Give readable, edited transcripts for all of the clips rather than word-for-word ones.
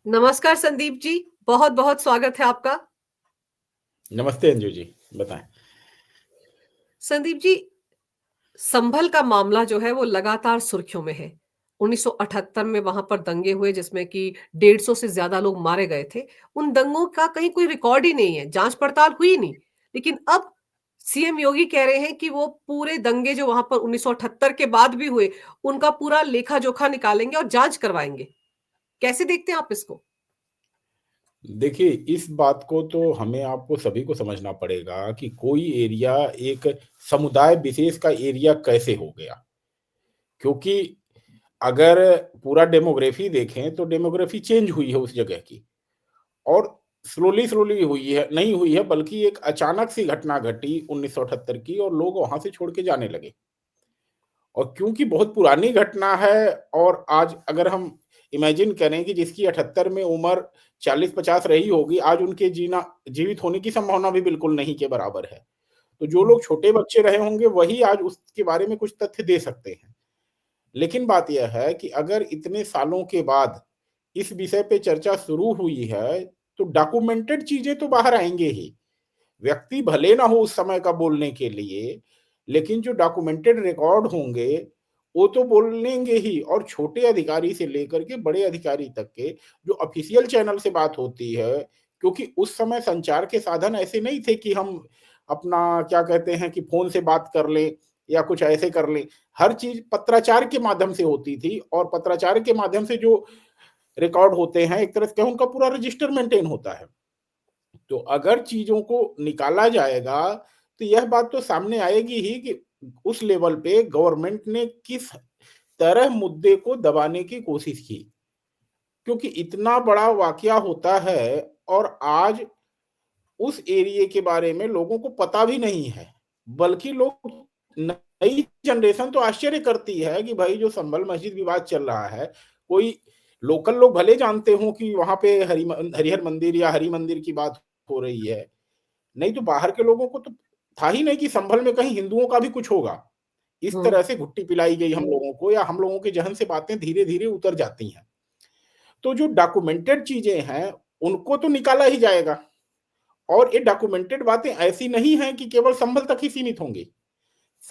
नमस्कार संदीप जी, बहुत-बहुत स्वागत है आपका। नमस्ते अंजू जी, बताएँ। संदीप जी, संभल का मामला जो है वो लगातार सुर्खियों में है। 1978 में वहाँ पर दंगे हुए जिसमें कि 150 से ज़्यादा लोग मारे गए थे। उन दंगों का कहीं कोई रिकॉर्ड ही नहीं है, जाँच-पड़ताल हुई नहीं। लेकिन अब सीएम योगी कह रहे हैं कि वो पूरे दंगे जो वहाँ पर 1978 के बाद भी हुए, उनका पूरा लेखा-जोखा निकालेंगे और जाँच करवाएँगे। कैसे देखते हैं आप इसको? देखिए, इस बात को तो हमें आपको सभी को समझना पड़ेगा कि कोई एरिया एक समुदाय विशेष का एरिया कैसे हो गया। क्योंकि अगर पूरा डेमोग्राफी देखें तो डेमोग्राफी चेंज हुई है उस जगह की और स्लोली हुई है नहीं हुई है बल्कि एक अचानक सी घटना घटी 1978 की और लोग वहाँ से छोड़ के जाने लगे। और क्योंकि बहुत पुरानी घटना है और आज अगर हम इमेजिन करें कि जिसकी 78 में उम्र 40-50 रही होगी, आज उनके जीवित होने की संभावना भी बिल्कुल नहीं के बराबर है। तो जो हुँ, लोग छोटे बच्चे रहे होंगे वही आज उसके बारे में कुछ तथ्य दे सकते हैं। लेकिन बात यह है कि अगर इतने सालों के बाद इस विषय पे चर्चा शुरू हुई है, तो डॉक्यूमेंटेड चीज़ें तो बाहर आएँगे ही। व्यक्ति भले ना हो उस समय का बोलने के लिए, लेकिन जो डॉक्यूमेंटेड रिकॉर्ड होंगे, वो तो बोलेंगे ही और छोटे अधिकारी से लेकर के बड़े अधिकारी तक के जो ऑफ़िशियल चैनल से बात होती है, क्योंकि उस समय संचार के साधन ऐसे नहीं थे कि हम अपना क्या कहते हैं कि फ़ोन से बात कर लें या कुछ ऐसे कर लें। हर चीज़ पत्राचार के माध्यम से होती थी और पत्राचार के माध्यम से जो रिकॉर्ड होते हैं, एक तरह से कहें उनका पूरा रजिस्टर मेंटेन होता है। तो अगर चीज़ों को निकाला जाएगा, तो यह बात तो सामने आएगी ही कि उस लेवल पे गवर्नमेंट ने किस तरह मुद्दे को दबाने की कोशिश की। क्योंकि इतना बड़ा वाक़या होता है और आज उस एरिये के बारे में लोगों को पता भी नहीं है। बल्कि लोग नई जनरेशन तो आश्चर्य करती है कि भाई जो संभल मस्जिद विवाद चल रहा है, कोई लोकल लोग भले जानते हों कि वहाँ पे हरिहर मंदिर या हरि मंदिर की बात हो रही है। नहीं तो बाहर के लोगों को तो था ही नहीं कि संभल में कहीं हिंदुओं का भी कुछ होगा। इस हुँ। तरह से घुट्टी पिलाई गई हम लोगों को या हम लोगों के ज़हन से बातें धीरे-धीरे उतर जाती हैं। तो जो डॉक्यूमेंटेड चीज़ें हैं, उनको तो निकाला ही जाएगा और ये डॉक्यूमेंटेड बातें ऐसी नहीं हैं कि केवल संभल तक ही सीमित होंगी।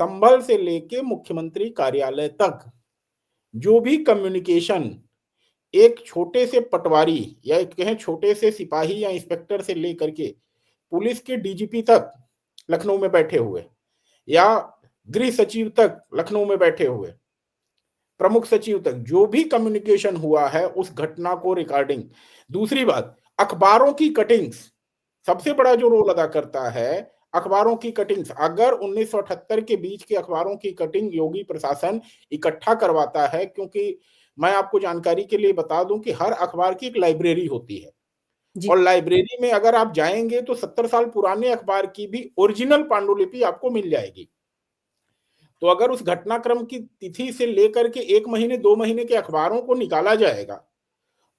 संभल से लेके मुख्यमंत्री कार्यालय तक जो भी कम्युनिकेशन एक छोटे से पटवारी या एक कहें छोटे से सिपाही या इंस्पेक्टर से लेकर के पुलिस के डीजीपी तक लखनऊ में बैठे हुए या गृह सचिव तक लखनऊ में बैठे हुए, प्रमुख सचिव तक जो भी कम्युनिकेशन हुआ है उस घटना को रिकॉर्डिंग। दूसरी बात, अखबारों की कटिंग्स सबसे बड़ा जो रोल अदा करता है, अखबारों की कटिंग्स। अगर 1978 के बीच के अखबारों की कटिंग योगी प्रशासन इकट्ठा करवाता है, क्योंकि मैं आपको जानकारी के लिए बता दूं कि हर अखबार की एक लाइब्रेरी होती है जी। और लाइब्रेरी में अगर आप जाएंगे तो 70 साल पुराने अखबार की भी ओरिजिनल पांडुलिपि आपको मिल जाएगी। तो अगर उस घटनाक्रम की तिथि से लेकर के 1 महीने 2 महीने के अखबारों को निकाला जाएगा,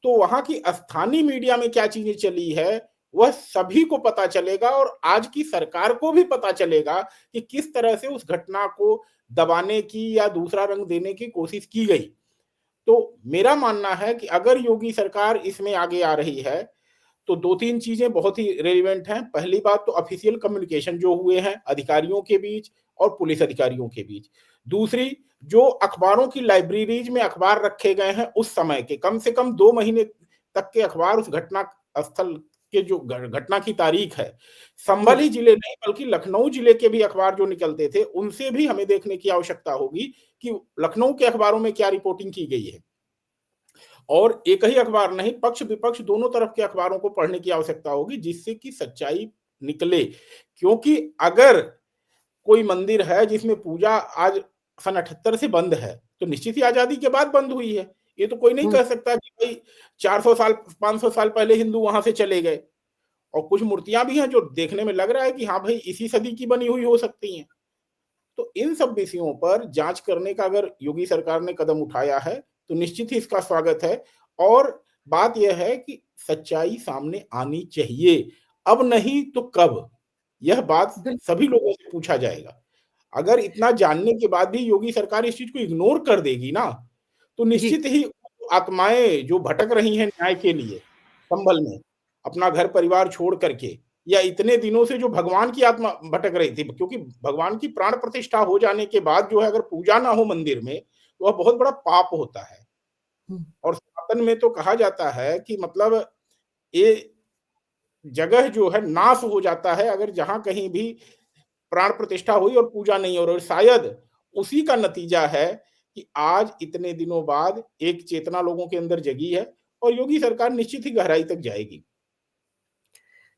तो वहाँ की स्थानीय मीडिया में क्या चीज़ें चली है, वह सभी को पता चलेगा और आज की सरकार को भी पता चलेगा कि किस तरह से उस घटना को दबाने की या दूसरा रंग देने की कोशिश की गई। तो मेरा मानना है कि अगर योगी सरकार इसमें आगे आ रही है, तो 2-3 चीज़ें बहुत ही रेलेवेंट हैं। पहली बात तो ऑफ़िशियल कम्युनिकेशन जो हुए हैं अधिकारियों के बीच और पुलिस अधिकारियों के बीच। दूसरी, जो अखबारों की लाइब्रेरीज़ में अखबार रखे गए हैं उस समय के कम से कम 2 महीने तक के अखबार उस घटना स्थल के जो घटना की तारीख है, संभल हुँ। ही जिले नहीं बल्कि लखनऊ जिले के भी अखबार जो निकलते थे, उनसे भी हमें देखने की आवश्यकता होगी कि लखनऊ के अखबारों में क्या रिपोर्टिंग की गई है। और एक ही अखबार नहीं, पक्ष-विपक्ष दोनों तरफ के अखबारों को पढ़ने की आवश्यकता होगी जिससे कि सच्चाई निकले। क्योंकि अगर कोई मंदिर है जिसमें पूजा आज सन 78 से बंद है, तो निश्चित ही आज़ादी के बाद बंद हुई है। ये तो कोई नहीं हुँ। कह सकता कि भई 400 साल 500 साल पहले हिंदू वहाँ से चले गए और कुछ मूर्तियाँ भी हैं जो देखने में लग रहा है कि हाँ भाई इसी सदी की बनी हुई हो सकती हैं। तो इन सब विषयों पर जांच करने का अगर योगी सरकार ने कदम उठाया है, तो निश्चित ही इसका स्वागत है और बात यह है कि सच्चाई सामने आनी चाहिए। अब नहीं तो कब? यह बात बिल सभी लोगों से पूछा जाएगा। अगर इतना जानने के बाद भी योगी सरकार इस चीज़ को इग्नोर कर देगी ना, तो जी। निश्चित ही आत्माएँ जो भटक रही हैं न्याय के लिए, संभल में, अपना घर परिवार छोड़ कर के, या इतने दिनों से जो भगवान की आत्मा भटक रही थी, क्योंकि भगवान की प्राण प्रतिष्ठा हो जाने के बाद जो है अगर पूजा ना हो मंदिर में, तो वह बहुत बड़ा पाप होता है। हुँ। और सनातन में तो कहा जाता है कि मतलब ये जगह जो है नाश हो जाता है अगर जहाँ कहीं भी प्राण प्रतिष्ठा हुई और पूजा नहीं हो रही, और शायद उसी का नतीजा है कि आज इतने दिनों बाद एक चेतना लोगों के अंदर जगी है, और योगी सरकार निश्चित ही गहराई तक जाएगी।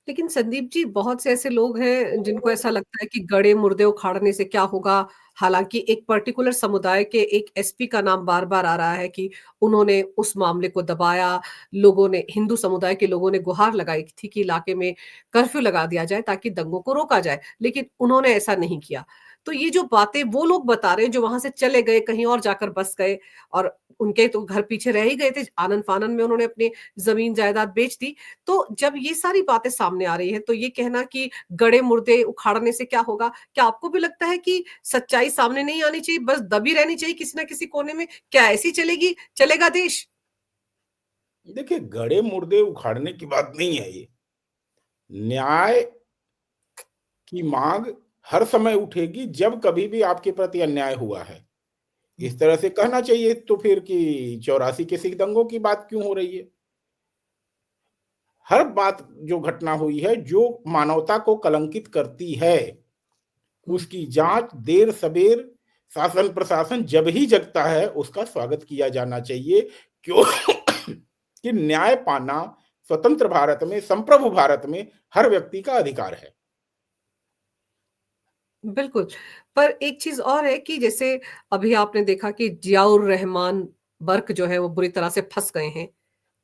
लेकिन संदीप जी, बहुत से ऐसे लोग हैं जिनको ऐसा लगता है कि गड़े मुर्दे उखाड़ने से क्या होगा? हालाँकि एक पर्टिकुलर समुदाय के एक एसपी का नाम बार-बार आ रहा है कि उन्होंने उस मामले को दबाया। लोगों ने, हिंदू समुदाय के लोगों ने गुहार लगाई थी कि इलाके में कर्फ्यू लगा दिया जाए ताकि दंगों को रोका जाए, लेकिन उन्होंने ऐसा नहीं किया। तो ये जो बातें वो लोग बता रहे हैं जो वहाँ से चले गए, कहीं और जाकर बस गए, और उनके तो घर पीछे रह ही गए थे, आनन-फानन में उन्होंने अपनी ज़मीन जायदाद बेच दी। तो जब ये सारी बातें सामने आ रही हैं, तो ये कहना कि गड़े मुर्दे उखाड़ने से क्या होगा? क्या आपको भी लगता है कि सच्चाई सामने नहीं आनी चाहिए, बस दबी रहनी चाहिए किसी न किसी कोने में? क्या ऐसी चलेगा देश? देखिए, गड़े मुर्दे उखाड़ने की बात नहीं है ये। न्याय की माँग हर समय उठेगी जब कभी भी आपके प्रति अन्याय हुआ है। हुँ, इस तरह से कहना चाहिए तो फिर कि 84 के सिख दंगों की बात क्यों हो रही है? हर बात जो घटना हुई है, जो मानवता को कलंकित करती है, हुँ। उसकी जाँच देर-सबेर शासन प्रशासन जब ही जगता है, उसका स्वागत किया जाना चाहिए। क्यों? कि न्याय पाना स्वतंत्र भारत में, संप्रभु भारत में हर व्यक्ति का अधिकार है। बिल्कुल, पर एक चीज़ और है कि जैसे अभी आपने देखा कि ज़ियाउर रहमान बर्क जो है वो बुरी तरह से फँस गए हैं।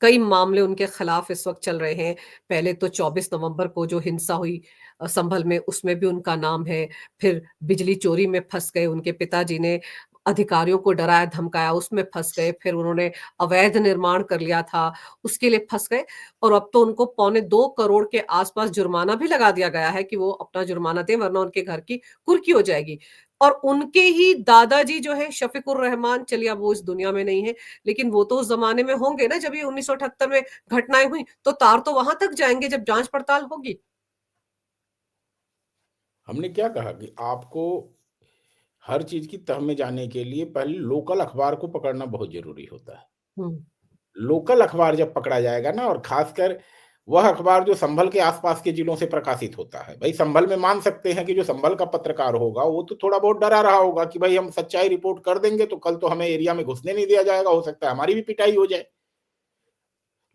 कई मामले उनके खिलाफ इस वक़्त चल रहे हैं। पहले तो 24 नवंबर को जो हिंसा हुई संभल में, उसमें भी उनका नाम है। फिर बिजली चोरी में फँस गए, उनके पिताजी ने अधिकारियों को डराया-धमकाया, उसमें फँस गए। फिर उन्होंने अवैध निर्माण कर लिया था, उसके लिए फँस गए, और अब तो उनको पौने 2 करोड़ के आस-पास जुर्माना भी लगा दिया गया है कि वो अपना जुर्माना दें, वरना उनके घर की कुर्की हो जाएगी। और उनके ही दादाजी जो हैं शफ़ीकुर रहमान, चलिए अब वो इस दुनिया में नहीं है, लेकिन वो तो उस ज़माने में होंगे ना जब ये 1978 में घटनाएँ हुई, तो तार तो वहाँ तक जाएँगे जब जाँच-पड़ताल होगी। हमने क्या कहा कि आपको हर चीज़ की तह में जाने के लिए पहले लोकल अखबार को पकड़ना बहुत ज़रूरी होता है। हुँ, लोकल अखबार जब पकड़ा जाएगा ना, और खासकर वह अखबार जो संभल के आसपास के जिलों से प्रकाशित होता है। भई संभल में मान सकते हैं कि जो संभल का पत्रकार होगा, वो तो थोड़ा बहुत डरा रहा होगा कि भई हम सच्चाई रिपोर्ट कर देंगे तो कल तो हमें एरिया में घुसने नहीं दिया जाएगा, हो सकता है हमारी भी पिटाई हो जाए।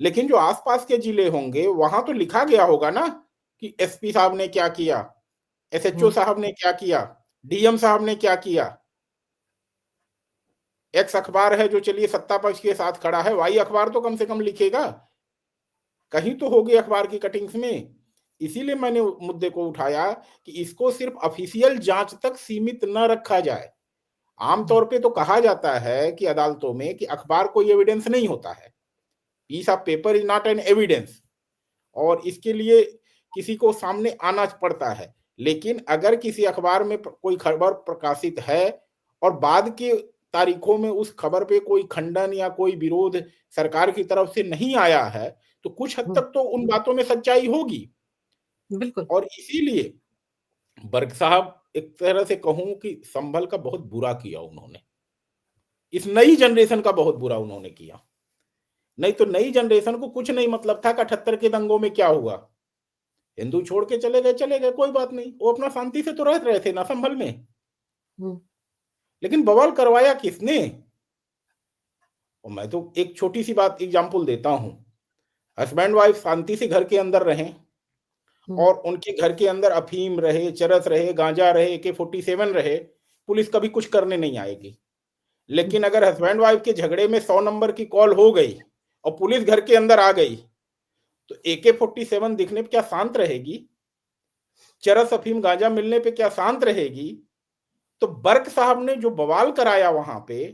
लेकिन जो आसपास के जिले होंगे, वहाँ तो लिखा गया होगा ना कि एसपी साहब ने क्या किया, एसएचओ हुँ, साहब ने क्या किया, डीएम साहब ने क्या किया। एक्स अखबार है जो चलिए सत्ता पक्ष के साथ खड़ा है, वाई अखबार तो कम से कम लिखेगा। कहीं तो होगी अखबार की कटिंग्स में। इसीलिए मैंने मुद्दे को उठाया कि इसको सिर्फ ऑफिशियल जांच तक सीमित न रखा जाए। हुँ, आमतौर पे तो कहा जाता है कि अदालतों में कि अखबार कोई एविडेंस नहीं होता है। Piece of paper is not an evidence, और इसके लिए किसी को सामने आना पड़ता है। लेकिन अगर किसी अखबार में कोई खबर प्रकाशित है और बाद की तारीखों में उस खबर पे कोई खंडन या कोई विरोध सरकार की तरफ से नहीं आया है, तो कुछ हद हुँ, तक तो उन बातों में सच्चाई होगी। बिल्कुल। और इसीलिए बर्ग साहब, एक तरह से कहूं कि संभल का बहुत बुरा किया उन्होंने, इस नई जनरेशन का बहुत बुरा उन्होंने किया। नहीं तो नई जनरेशन को कुछ नहीं मतलब था कि 78 के दंगों में क्या हुआ। हिंदू छोड़ के चले गए, कोई बात नहीं, वो अपना शांति से तो रह रहे थे ना संभल में। हुँ, लेकिन बवाल करवाया किसने? और मैं तो एक छोटी सी बात एग्जांपल देता हूं। हस्बैंड वाइफ शांति से घर के अंदर रहें, हुँ, और उनके घर के अंदर अफीम रहे, चरस रहे, गांजा रहे, AK-47 रहे, पुलिस कभी कुछ करने नहीं आएगी। हुँ, लेकिन अगर हस्बैंड वाइफ के झगड़े में 100 नंबर की कॉल हो गई और पुलिस घर के अंदर आ गई, तो AK-47 दिखने पे क्या शांत रहेगी? चरस अफीम गांजा मिलने पे क्या शांत रहेगी? तो बर्क साहब ने जो बवाल कराया वहां पे,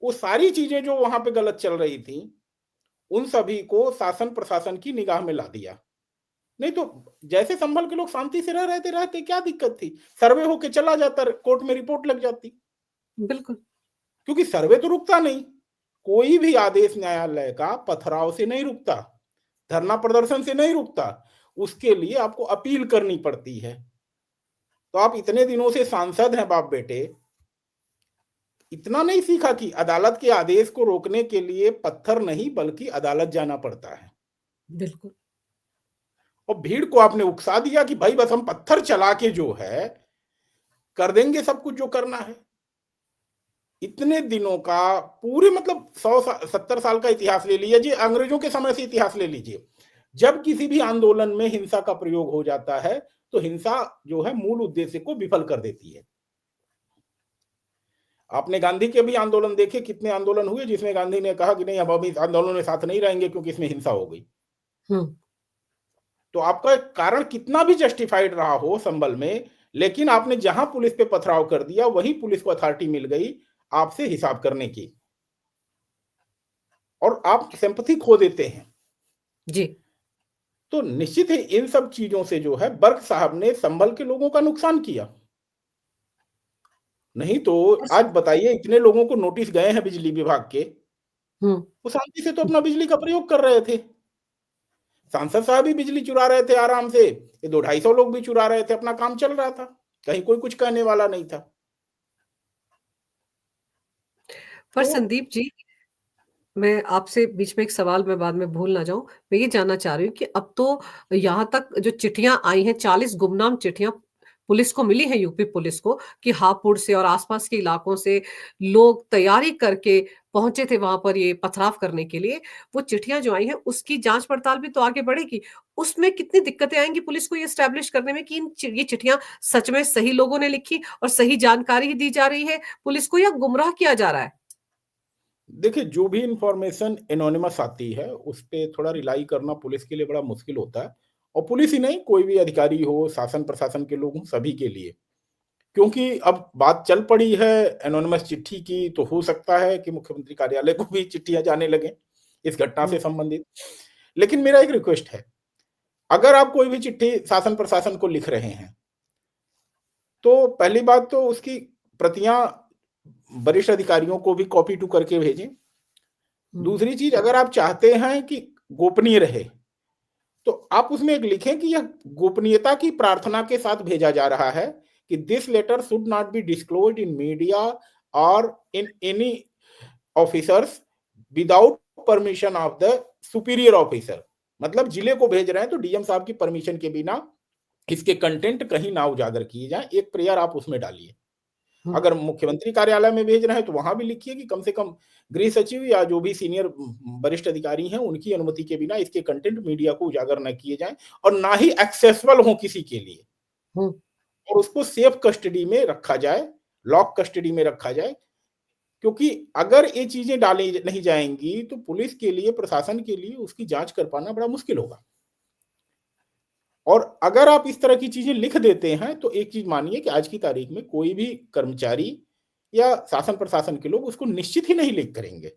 वो सारी चीजें जो वहां पे गलत चल रही थी, उन सभी को शासन प्रशासन की निगाह में ला दिया। नहीं तो जैसे संभल के लोग शांति से रह रहे थे, रहते, क्या दिक्कत थी? सर्वे होके चला जाता, कोर्ट में रिपोर्ट लग जाती। बिल्कुल। क्योंकि सर्वे तो रुकता नहीं। कोई भी आदेश न्यायालय का पथराव से नहीं रुकता, धरना प्रदर्शन से नहीं रुकता, उसके लिए आपको अपील करनी पड़ती है। तो आप इतने दिनों से सांसद हैं बाप बेटे, इतना नहीं सीखा कि अदालत के आदेश को रोकने के लिए पत्थर नहीं बल्कि अदालत जाना पड़ता है। बिल्कुल। और भीड़ को आपने उकसा दिया कि भाई बस हम पत्थर चला के जो है कर देंगे सब कुछ जो करना है। इतने दिनों का पूरे मतलब 170 साल का इतिहास ले लीजिए, अंग्रेजों के समय से इतिहास ले लीजिए, जब किसी भी आंदोलन में हिंसा का प्रयोग हो जाता है तो हिंसा जो है मूल उद्देश्य को विफल कर देती है। आपने गांधी के भी आंदोलन देखे, कितने आंदोलन हुए जिसमें गांधी ने कहा कि नहीं अब हम इस आंदोलन में साथ नहीं रहेंगे क्योंकि इसमें हिंसा हो गई। हम्म। तो आपका कारण कितना भी जस्टिफाइड रहा हो संभल में, लेकिन आपने जहां पुलिस पे पथराव कर दिया वही पुलिस को अथॉरिटी मिल गई आपसे हिसाब करने की, और आप सिंपैथी खो देते हैं। जी। तो निश्चित है इन सब चीजों से जो है बर्क साहब ने संभल के लोगों का नुकसान किया। नहीं तो आज बताइए इतने लोगों को नोटिस गए हैं बिजली विभाग के, हम्म। वो शांति से तो अपना बिजली का प्रयोग कर रहे थे। सांसद साहब भी बिजली चुरा रहे थे आराम से, ये 200-250 लोग भी चुरा रहे थे, अपना काम चल रहा था, कहीं कोई कुछ कहने वाला नहीं था। पर तो संदीप जी, मैं आपसे बीच में एक सवाल मैं बाद में भूल ना जाऊं। मैं ये जानना चाह रही हूँ कि अब तो यहाँ तक जो चिट्ठियां आई हैं, 40 गुमनाम चिट्ठियां पुलिस को मिली है, यूपी पुलिस को, कि हापुड़ से और आसपास के इलाकों से लोग तैयारी करके पहुंचे थे वहां पर ये पथराव करने के लिए। वो चिट्ठियां जो आई हैं उसकी जांच पड़ताल भी तो आगे बढ़ेगी। उसमें कितनी दिक्कतें आएंगी पुलिस को ये स्टैब्लिश करने में कि ये चिट्ठियां सच में सही लोगों ने लिखी और सही जानकारी ही दी जा रही है पुलिस को, या गुमराह किया जा रहा है? देखिए जो भी इंफॉर्मेशन एनोनिमस आती है उस पे थोड़ा रिलाई करना पुलिस के लिए बड़ा मुश्किल होता है, और पुलिस ही नहीं कोई भी अधिकारी हो, शासन प्रशासन के लोग हों, सभी के लिए। क्योंकि अब बात चल पड़ी है एनोनिमस चिट्ठी की, तो हो सकता है कि मुख्यमंत्री कार्यालय को भी चिट्ठियां जाने लगे इस घटना से हम्म। संबंधित। लेकिन मेरा एक रिक्वेस्ट है, अगर आप कोई भी चिट्ठी शासन प्रशासन को लिख रहे हैं तो पहली बात तो उसकी प्रतियां वरिष्ठ अधिकारियों को भी कॉपी टू करके भेजें। हम्म। दूसरी चीज, अगर आप चाहते हैं कि गोपनीय रहे तो आप उसमें एक लिखें कि यह गोपनीयता की प्रार्थना के साथ भेजा जा रहा है, कि this letter should not be disclosed in media और in any officers without permission of the superior officer. मतलब जिले को भेज रहे हैं तो डीएम साहब की परमिशन के बिना इसके कंटेंट कहीं ना उजागर किए जाए, एक प्रेयर आप उसमें डालिए। हम्म। अगर मुख्यमंत्री कार्यालय में भेज रहे हैं तो वहां भी लिखिए कि कम से कम गृह सचिव या जो भी सीनियर वरिष्ठ अधिकारी हैं उनकी अनुमति के बिना इसके कंटेंट मीडिया को उजागर न किए जाएं, और ना ही एक्सेसिबल हो किसी के लिए, हम्म। और उसको सेफ कस्टडी में रखा जाए, लॉक कस्टडी में रखा जाए। क्योंकि अगर ये चीजें डाली नहीं जाएंगी तो पुलिस के लिए, प्रशासन के लिए उसकी जांच कर पाना बड़ा मुश्किल होगा। और अगर आप इस तरह की चीजें लिख देते हैं तो एक चीज मानिए कि आज की तारीख में कोई भी कर्मचारी या शासन प्रशासन के लोग उसको निश्चित ही नहीं लिख करेंगे,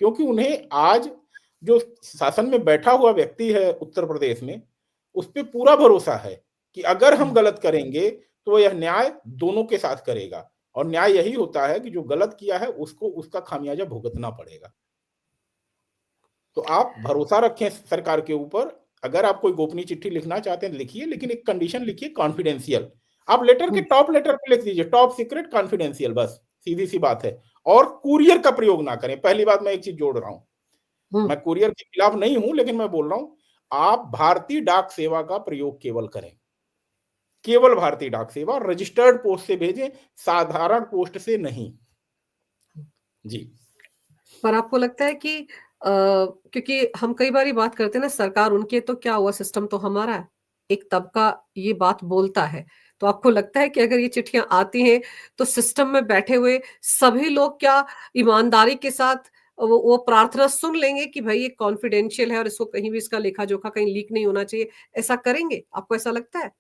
क्योंकि उन्हें आज जो शासन में बैठा हुआ व्यक्ति है उत्तर प्रदेश में, उस पर पूरा भरोसा है कि अगर हम हम्म। गलत करेंगे तो यह न्याय दोनों के साथ करेगा, और न्याय यही होता है कि जो गलत किया है उसको उसका खामियाजा भुगतना पड़ेगा। तो आप भरोसा रखें सरकार के ऊपर। अगर आप कोई गोपनीय चिट्ठी लिखना चाहते हैं लिखिए, लेकिन एक कंडीशन लिखिए, कॉन्फिडेंशियल। आप लेटर के हम्म। टॉप लेटर पे लिख दीजिए टॉप सीक्रेट कॉन्फिडेंशियल, बस सीधी सी बात है। और कुरियर का प्रयोग ना करें। पहली बात मैं एक चीज जोड़ रहा हूं, हम्म। मैं कुरियर के खिलाफ नहीं हूं, लेकिन मैं बोल रहा हूं आप भारतीय डाक सेवा का प्रयोग केवल करें, केवल भारतीय डाक सेवा, रजिस्टर्ड पोस्ट से भेजें, साधारण पोस्ट से नहीं। जी। पर आपको लगता है कि क्योंकि हम कई बार बात करते हैं ना, सरकार उनके तो क्या हुआ, सिस्टम तो हमारा है, एक तबका ये बात बोलता है। तो आपको लगता है कि अगर ये चिट्ठियां आती हैं तो सिस्टम में बैठे हुए सभी लोग क्या ईमानदारी के साथ वो प्रार्थना सुन लेंगे कि भाई ये कॉन्फिडेंशियल है और इसको कहीं भी इसका लेखा जोखा कहीं लीक नहीं होना चाहिए, ऐसा करेंगे? आपको ऐसा लगता है?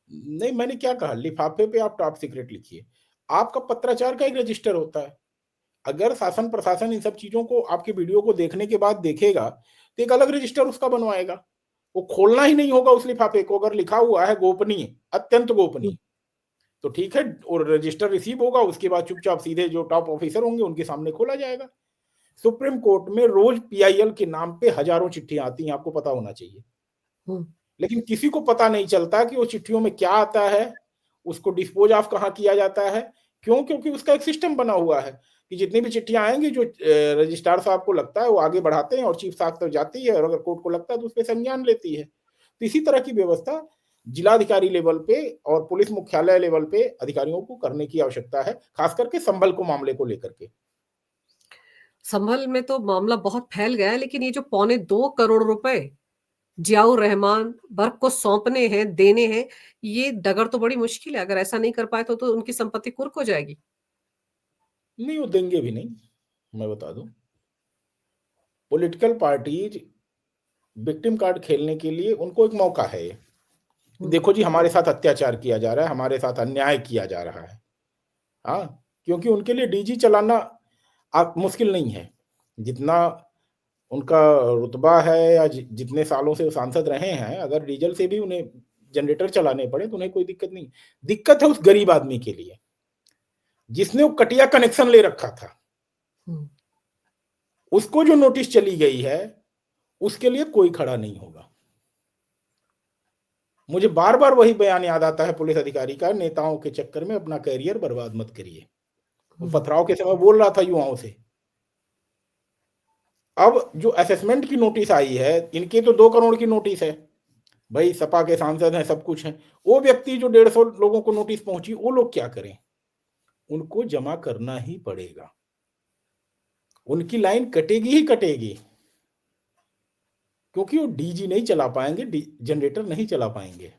नहीं, मैंने क्या कहा, लिफाफे पे आप टॉप सीक्रेट लिखिए। आपका पत्राचार का एक रजिस्टर होता है। अगर शासन प्रशासन इन सब चीजों को आपके वीडियो को देखने के बाद देखेगा तो एक अलग रजिस्टर उसका बनवाएगा। वो खोलना ही नहीं होगा उस लिफाफे को। अगर लिखा हुआ है गोपनीय, अत्यंत हम्म। गोपनीय, तो ठीक है, और रजिस्टर रिसीव होगा, उसके बाद चुपचाप सीधे जो टॉप ऑफिसर होंगे उनके सामने खोला जाएगा। सुप्रीम कोर्ट में रोज पीआईएल के नाम पे हजारों चिट्ठियां आती हैं, आपको पता होना चाहिए। हम्म। लेकिन किसी को पता नहीं चलता कि वो चिट्ठियों में क्या आता है, उसको डिस्पोज ऑफ कहाँ किया जाता है। क्यों? क्योंकि उसका एक सिस्टम बना हुआ है कि जितनी भी चिट्ठियां आएंगी, जो रजिस्ट्रार साहब को लगता है वो आगे बढ़ाते हैं और चीफ साहब तक जाती है, और अगर कोर्ट को लगता है तो उस पर संज्ञान लेती है। तो इसी तरह की व्यवस्था जिलाधिकारी लेवल पे और पुलिस मुख्यालय लेवल पे अधिकारियों को करने की आवश्यकता है, खास करके संभल को मामले को लेकर के। संभल में तो मामला बहुत फैल गया है, लेकिन ये जो 2.25 करोड़ रुपए जियाउर रहमान बर्क को सौंपने हैं, देने हैं, ये डगर तो बड़ी मुश्किल है। अगर ऐसा नहीं कर पाए तो उनकी संपत्ति कुर्क हो जाएगी। नहीं, वो देंगे भी नहीं, मैं बता दूं। पॉलिटिकल पार्टीज विक्टिम कार्ड खेलने के लिए उनको एक मौका है ये। हम्म। देखो जी, हमारे साथ अत्याचार किया जा रहा है, हमारे साथ अन्याय किया जा रहा है। हाँ, क्योंकि उनके लिए डीजी चलाना मुश्किल नहीं है। जितना उनका रुतबा है या जितने सालों से वो सांसद रहे हैं, अगर डीजल से भी उन्हें जनरेटर चलाने पड़े तो उन्हें कोई दिक्कत नहीं। दिक्कत है उस गरीब आदमी के लिए जिसने वो कटिया कनेक्शन ले रखा था। हम्म। उसको जो नोटिस चली गई है, उसके लिए कोई खड़ा नहीं होगा। मुझे बार बार वही बयान याद आता है पुलिस अधिकारी का, नेताओं के चक्कर में अपना करियर बर्बाद मत करिए। वो हम्म। पथराव के समय बोल रहा था युवाओं से। अब जो असेसमेंट की नोटिस आई है, इनके तो 2 करोड़ की नोटिस है, भाई सपा के सांसद हैं, सब कुछ है। वो व्यक्ति जो 150 लोगों को नोटिस पहुंची, वो लोग क्या करें? उनको जमा करना ही पड़ेगा, उनकी लाइन कटेगी ही कटेगी, क्योंकि वो डीजी नहीं चला पाएंगे, जनरेटर नहीं चला पाएंगे।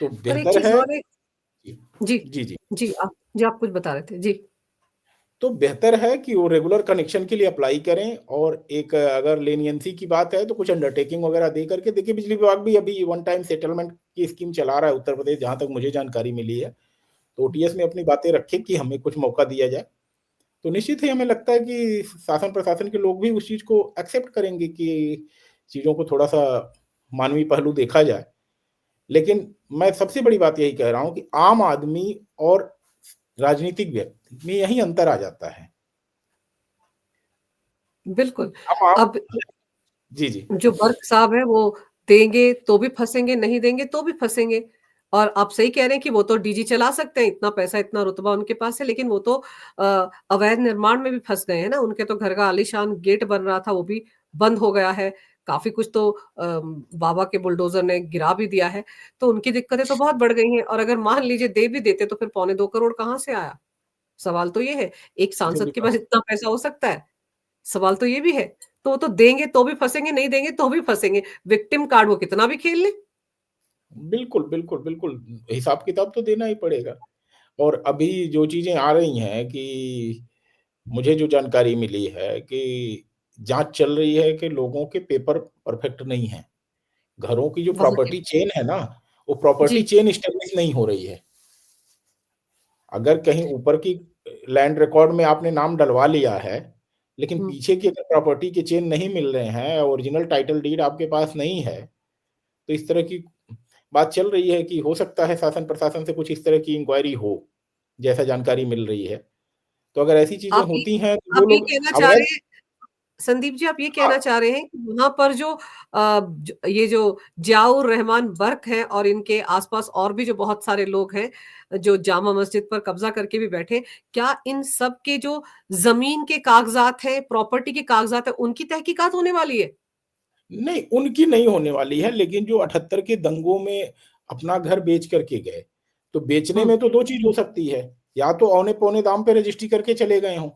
तो पर एक बेहतर चीज है। और है। जी जी। जी जी। जी आप कुछ बता रहे थे जी। तो बेहतर है कि वो रेगुलर कनेक्शन के लिए अप्लाई करें, और एक अगर लेनियंसी की बात है तो कुछ अंडरटेकिंग वगैरह दे करके देखिए। बिजली विभाग भी अभी वन टाइम सेटलमेंट की स्कीम चला रहा है उत्तर प्रदेश, जहां तक मुझे जानकारी मिली है। तो ओटीएस में अपनी बातें रखे कि हमें कुछ मौका दिया जाए, तो निश्चित ही हमें लगता है कि शासन प्रशासन के लोग भी उस चीज को एक्सेप्ट करेंगे कि चीजों को थोड़ा सा मानवीय पहलू देखा जाए। लेकिन मैं सबसे बड़ी बात यही कह रहा हूं कि आम आदमी और राजनीतिक व्यक्ति में यही अंतर आ जाता है। बिल्कुल। हम आप अब जी जी। जो बर्क साहब है वो देंगे तो भी फंसेंगे, नहीं देंगे तो भी फंसेंगे। और आप सही कह रहे हैं कि वो तो डीजी चला सकते हैं, इतना पैसा इतना रुतबा उनके पास है, लेकिन वो तो अवैध निर्माण में भी फंस गए हैं ना। उनके तो घर का आलीशान गेट बन रहा था, वो भी बंद हो गया है। काफी कुछ तो बाबा के बुलडोजर ने गिरा भी दिया है। तो उनकी दिक्कतें तो बहुत बढ़ गई हैं। और अगर मान लीजिए दे भी देते तो फिर 2.25 करोड़ कहाँ से आया? सवाल तो ये है। एक सांसद सही के बात। पास इतना पैसा हो सकता है? सवाल तो ये भी है। तो वो तो देंगे तो भी फंसेंगे, नहीं देंगे तो भी फंसेंगे। विक्टिम कार्ड वो कितना भी खेल ले। बिल्कुल बिल्कुल बिल्कुल, हिसाब किताब तो देना ही पड़ेगा। और अभी जो चीजें आ रही हैं कि मुझे जो जानकारी मिली है कि जांच चल रही है कि लोगों के पेपर परफेक्ट नहीं है। घरों की जो वहां के। प्रॉपर्टी चेन है ना, वो प्रॉपर्टी जी। चेन स्टेब्लिश नहीं हो रही है। अगर कहीं ऊपर की लैंड रिकॉर्ड में आपने नाम डलवा लिया है, लेकिन हम्म। पीछे की अगर प्रॉपर्टी के चेन नहीं मिल रहे हैं, ओरिजिनल टाइटल डीड आपके पास नहीं है, तो इस तरह की बात चल रही है कि हो सकता है शासन प्रशासन से कुछ इस तरह की इंक्वायरी हो, जैसा जानकारी मिल रही है। तो अगर ऐसी चीजें आप ये होती हैं तो जो आप ये लोग कहना चाह अवैध। रहे हैं, संदीप जी, आप ये हाँ, कहना चाह रहे हैं कि वहां पर जो ये जो जियाउर रहमान बर्क हैं और इनके आसपास और भी जो बहुत सारे लोग हैं जो जामा मस्जिद पर कब्जा करके भी बैठे, क्या इन सब के जो जमीन के कागजात हैं, प्रॉपर्टी के कागजात हैं, उनकी तहकीकात होने वाली है? नहीं, उनकी नहीं होने वाली है, लेकिन जो 78 के दंगों में अपना घर बेच करके गए, तो बेचने हम्म। में तो दो चीज हो सकती है। या तो औने पौने दाम पे रजिस्ट्री करके चले गए हों,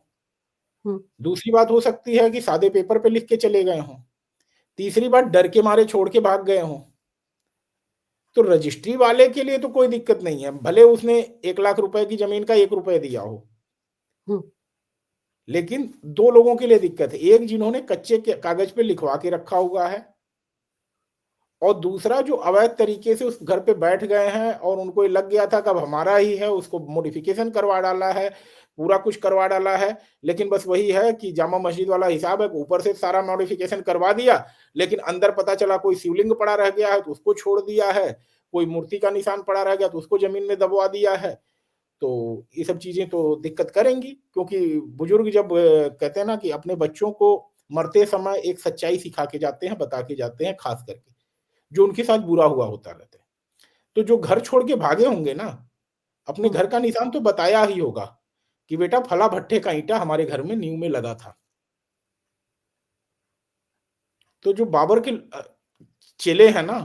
हम्म। दूसरी बात हो सकती है कि सादे पेपर पे लिख के चले गए हों, तीसरी बात डर के मारे छोड़ के भाग गए हों। तो रजिस्ट्री वाले के लिए तो कोई दिक्कत नहीं है, भले उसने 1 लाख रुपए की जमीन का 1 रुपए दिया हो। हम्म। लेकिन दो लोगों के लिए दिक्कत है, एक जिन्होंने कच्चे कागज पे लिखवा के रखा हुआ है, और दूसरा जो अवैध तरीके से उस घर पे बैठ गए हैं और उनको ये लग गया था कि अब हमारा ही है, उसको मॉडिफिकेशन करवा डाला है, पूरा कुछ करवा डाला है। लेकिन बस वही है कि जामा मस्जिद वाला हिसाब है, ऊपर से सारा मॉडिफिकेशन करवा दिया, लेकिन अंदर पता चला कोई शिवलिंग पड़ा रह गया है तो उसको छोड़ दिया है, कोई मूर्ति का निशान पड़ा रह गया तो उसको जमीन में दबवा दिया है। तो ये सब चीज़ें तो दिक्कत करेंगी, क्योंकि बुजुर्ग जब कहते हैं ना कि अपने बच्चों को मरते समय एक सच्चाई सिखा के जाते हैं, बता के जाते हैं, खास करके, जो उनके साथ बुरा हुआ होता रहता है। तो जो घर छोड़ के भागे होंगे ना, अपने हुँ, घर का निशान तो बताया ही होगा कि बेटा फला भट्ठे का ईंटा हमारे घर में नींव में लगा था। तो जो बाबर के चेले हैं ना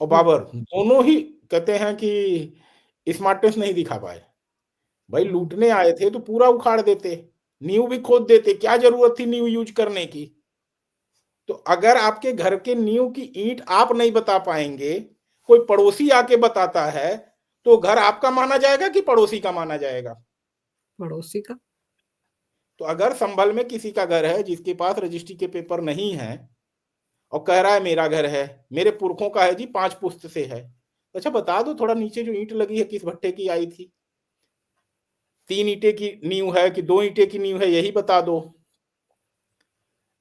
और हुँ, बाबर, दोनों ही कहते हैं कि स्मार्टनेस नहीं दिखा पाए। भाई हुँ, लूटने आए थे तो पूरा उखाड़ देते, नींव भी खोद देते, क्या ज़रूरत थी नींव यूज़ करने की? तो अगर आपके घर के नींव की ईंट आप नहीं बता पाएँगे, कोई पड़ोसी आके बताता है, तो घर आपका माना जाएगा कि पड़ोसी का माना जाएगा? पड़ोसी का। तो अगर संभल में किसी का घर है जिसके पास रजिस्ट्री के पेपर नहीं है और कह रहा है मेरा घर है, मेरे पुरखों का है जी 5 पुश्त से है। अच्छा बता दो थोड़ा नीचे जो ईंट लगी है किस भट्टे की आई थी? 3 ईंटें की नींव है कि 2 ईंटें की नींव है यही बता दो।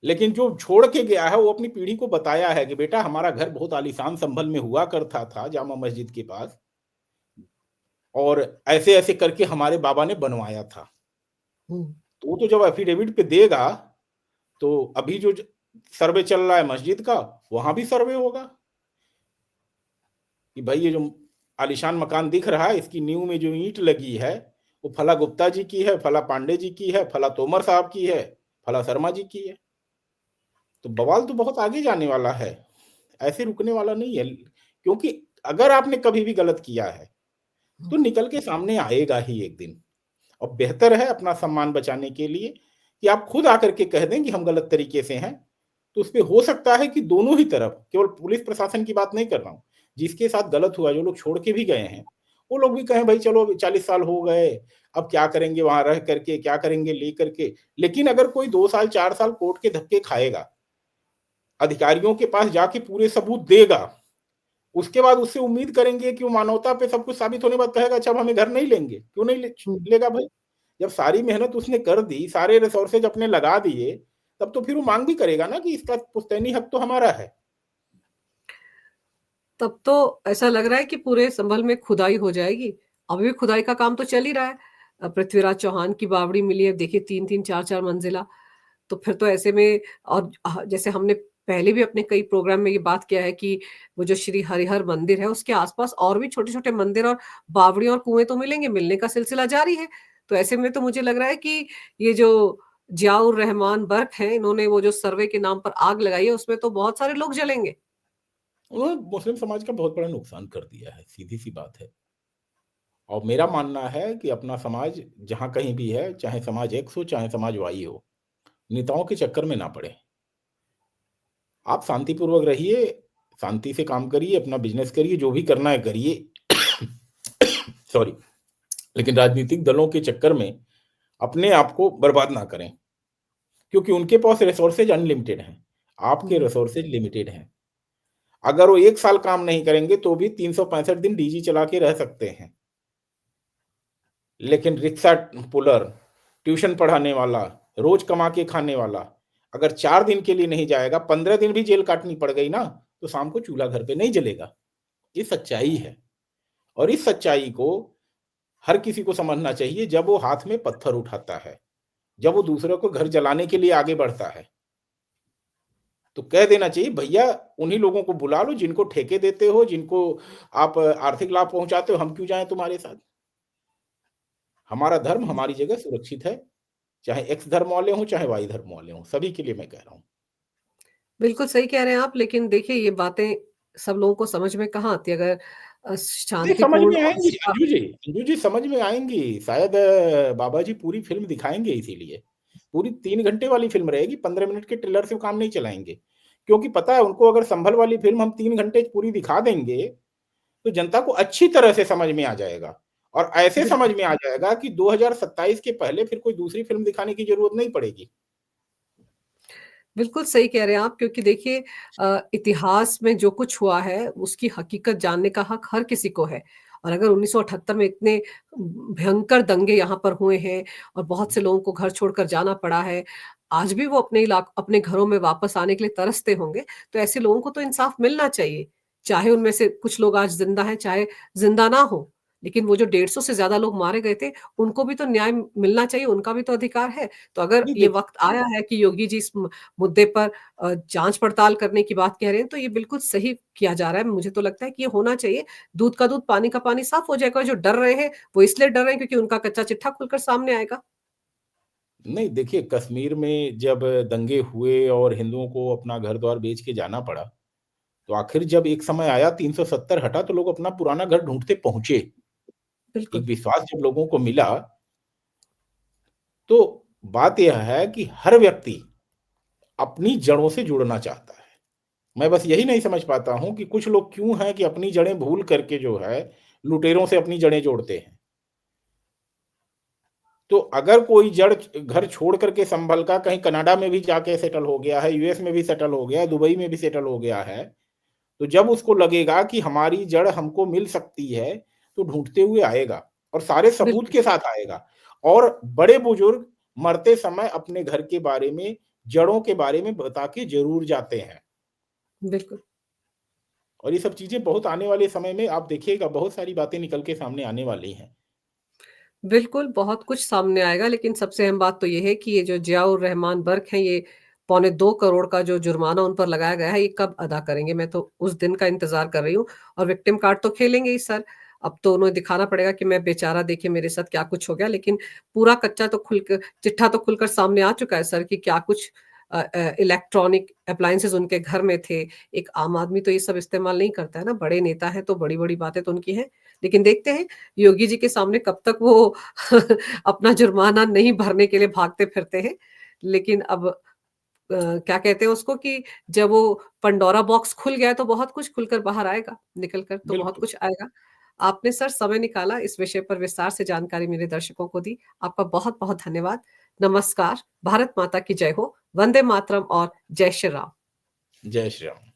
लेकिन जो छोड़ के गया है वो अपनी पीढ़ी को बताया है कि बेटा हमारा घर बहुत आलीशान संभल में हुआ करता था जामा मस्जिद के पास और ऐसे-ऐसे करके हमारे बाबा ने बनवाया था। हुँ, तो वो तो जब एफिडेविट पे देगा, तो अभी जो सर्वे चल रहा है मस्जिद का, वहाँ भी सर्वे होगा कि भाई ये जो आलीशान मकान दिख रहा है, इसकी नींव में जो ईंट लगी है, वो फला गुप्ता जी की है, फला पांडे जी की है, फला तोमर साहब की है, फला शर्मा जी की है। तो बवाल तो बहुत आगे जाने वाला है, ऐसे रुकने वाला नहीं है। क्योंकि अगर आपने कभी भी गलत किया है, हुँ। तो निकल के सामने आएगा ही एक दिन। और बेहतर है अपना सम्मान बचाने के लिए कि आप खुद आकर के कह दें कि हम गलत तरीके से हैं, तो उसपे हो सकता है कि दोनों ही तरफ, केवल पुलिस प्रशासन की बात नहीं कर रहा हूँ, जिसके साथ गलत हुआ, जो लोग छोड़ के भी गए हैं, वो लोग भी कहें भाई चलो 40 साल हो गए, अब क्या करेंगे वहाँ रह करके, क्या करेंगे ले करके। लेकिन अगर कोई 2 साल, 4 साल कोर्ट के धक्के खाएगा, अधिकारियों के पास जाके पूरे सबूत देगा, उसके बाद उससे उम्मीद करेंगे कि वो मानवता पे सब कुछ साबित होने के बाद कहेगा अच्छा अब हमें घर नहीं लेंगे, क्यों नहीं हुँ, लेगा भाई? जब सारी मेहनत उसने कर दी, सारे रिसोर्सेज अपने लगा दिए, तब तो फिर वो माँग भी करेगा ना कि इसका पुश्तैनी हक तो हमारा है। तब तो ऐसा लग रहा है कि पूरे संभल में खुदाई हो जाएगी। अभी भी खुदाई का काम तो चल ही रहा है। पृथ्वीराज चौहान की बावड़ी मिली है, देखिए 3-3 4-4 मंजिला। तो फिर तो ऐसे में और जैसे हमने पहले भी अपने कई प्रोग्राम में ये बात किया है कि वो जो श्री हरिहर मंदिर है, उसके आस-पास और भी छोटे-छोटे मंदिर और बावड़ियाँ और कुएँ तो मिलेंगे, मिलने का सिलसिला जारी है। तो ऐसे में तो मुझे लग रहा है कि ये जो जियाउर रहमान बर्क हैं, इन्होंने वो जो सर्वे के नाम पर आग लगाई है, उसमें तो बहुत सारे लोग जलेंगे। उन्होंने मुस्लिम समाज का बहुत बड़ा नुकसान कर दिया है, सीधी-सी बात है। और मेरा मानना है कि अपना समाज जहाँ कहीं भी है, चाहे समाज एक्स हो, चाहे समाज वाई हो, नेताओं के चक्कर में ना पड़े। आप शांतिपूर्वक रहिए, शांति से काम करिए, अपना बिज़नेस करिए, जो भी करना है करिए। सॉरी। लेकिन राजनीतिक दलों के चक्कर में अपने आप को बर्बाद ना करें, क्योंकि उनके पास रिसोर्सेज अनलिमिटेड हैं, आपके हुँ। रिसोर्सेज लिमिटेड हैं। अगर वो 1 साल काम नहीं करेंगे तो भी 365 दिन डीजी चला के रह सकते हैं। लेकिन रिक्शा पुलर, ट्यूशन पढ़ाने वाला, रोज़ कमा के खाने वाला, अगर 4 दिन के लिए नहीं जाएगा, 15 दिन भी जेल काटनी पड़ गई ना, तो शाम को चूल्हा घर पे नहीं जलेगा। ये सच्चाई है और इस सच्चाई को हर किसी को समझना चाहिए जब वो हाथ में पत्थर उठाता है, जब वो दूसरों को घर जलाने के लिए आगे बढ़ता है। तो कह देना चाहिए भैया उन्हीं लोगों को बुला लो जिनको ठेके देते हो, जिनको आप आर्थिक लाभ पहुँचाते हो, हम क्यों जाएँ तुम्हारे साथ? हमारा धर्म हमारी जगह सुरक्षित है, चाहे एक्स धर्म वाले हों, चाहे वाई धर्म वाले हों, सभी के लिए मैं कह रहा हूँ। बिल्कुल सही कह रहे हैं आप, लेकिन देखिए ये बातें सब लोगों को समझ में कहाँ आती है अगर नहीं समझ शांतिपूर्ण में और आएँगी सत्ता अंजू जी समझ में आएँगी, शायद बाबा जी पूरी फ़िल्म दिखाएँगे इसीलिए। पूरी 3 घंटे वाली फ़िल्म रहेगी, 15 मिनट के ट्रेलर से वो काम नहीं चलाएँगे। क्योंकि पता है उनको अगर संभल वाली फ़िल्म हम 3 घंटे पूरी दिखा देंगे, तो जनता को अच्छी तरह से समझ में आ जाएगा। और ऐसे समझ बिल्कुल, में आ जाएगा कि 2027 के पहले फिर कोई दूसरी फ़िल्म दिखाने की ज़रूरत नहीं पड़ेगी। बिल्कुल सही कह रहे हैं आप क्योंकि देखिए इतिहास में जो कुछ हुआ है, उसकी हकीकत जानने का हक हर किसी को है। और अगर 1978 में इतने भयंकर दंगे यहाँ पर हुए हैं और बहुत से लोगों को घर छोड़कर जाना पड़ा है, आज भी वो अपने घरों में वापस आने के लिए तरसते होंगे, तो ऐसे लोगों को तो इंसाफ मिलना चाहिए। चाहे उनमें से कुछ लोग आज ज़िंदा हैं, चाहे ज़िंदा ना हो। लेकिन वो जो 150 से ज़्यादा लोग मारे गए थे, उनको भी तो न्याय मिलना चाहिए, उनका भी तो अधिकार है। तो अगर नहीं ये देखिए, वक़्त आया है कि योगी जी इस मुद्दे पर जाँच-पड़ताल करने की बात कह रहे हैं, तो ये बिल्कुल सही किया जा रहा है। मुझे तो लगता है कि ये होना चाहिए। दूध का दूध, पानी का पानी साफ़ हो जाएगा। जो डर रहे हैं, वो इसलिए डर रहे हैं क्योंकि उनका कच्चा चिट्ठा खुलकर सामने आएगा। नहीं देखिए, कश्मीर में जब दंगे हुए और हिंदुओं को अपना घर-द्वार बेच के जाना पड़ा, तो आखिर जब एक समय आया 370 हटा तो लोग अपना पुराना घर ढूँढते पहुँचे। बिल्कुल, एक विश्वास जब लोगों को मिला, तो बात यह है कि हर व्यक्ति अपनी जड़ों से जुड़ना चाहता है। मैं बस यही नहीं समझ पाता हूँ कि कुछ लोग क्यों हैं कि अपनी जड़ें भूल करके जो है, लुटेरों से अपनी जड़ें जोड़ते हैं। तो अगर कोई जड़ घर छोड़ करके संभल का कहीं कनाडा में भी जाके सेटल हो गया है, यूएस में भी सेटल हो गया है, दुबई में भी सेटल हो गया है, तो जब उसको लगेगा कि हमारी जड़ हमको मिल सकती है, तो ढूँढते हुए आएगा और सारे सबूत बिल्कुल, के साथ आएगा। और बड़े-बुजुर्ग मरते समय अपने घर के बारे में, जड़ों के बारे में बता के ज़रूर जाते हैं। बिल्कुल। और ये सब चीज़ें बहुत आने वाले समय में आप देखिएगा, बहुत सारी बातें निकल के सामने आने वाली हैं। बिल्कुल, बहुत कुछ सामने आएगा, लेकिन सबसे अहम बात तो ये है कि ये जो ज़ियाउर रहमान बर्क हैं, ये पौने 2 करोड़ का जो जुर्माना उन पर लगाया गया है, ये कब अदा करेंगे? मैं तो उस दिन का इंतज़ार कर रही हूँ और विक्टिम कार्ड तो खेलेंगे ही सर। अब तो उन्हें दिखाना पड़ेगा कि मैं बेचारा देखिए मेरे साथ क्या कुछ हो गया, लेकिन पूरा कच्चा तो खुल क चिट्ठा तो खुलकर सामने आ चुका है सर कि क्या कुछ इलेक्ट्रॉनिक एप्लायंसेज़ उनके घर में थे। एक आम आदमी तो ये सब इस्तेमाल नहीं करता है ना, बड़े नेता हैं तो बड़ी-बड़ी बातें तो उनकी हैं। लेकिन देखते हैं योगी जी के सामने कब तक वो अपना जुर्माना नहीं भरने के लिए भागते फिरते हैं। लेकिन अब क्या कहते हैं उसको कि जब वो पंडोरा बॉक्स खुल गया है तो बहुत कुछ खुलकर बाहर आएगा, निकल कर तो बहुत बिल्कुल। कुछ आएगा। आपने सर समय निकाला इस विषय पर विस्तार से जानकारी मेरे दर्शकों को दी। आपका बहुत-बहुत धन्यवाद। नमस्कार, भारत माता की जय हो, वंदे मातरम और जय श्री राम। जय श्री राम।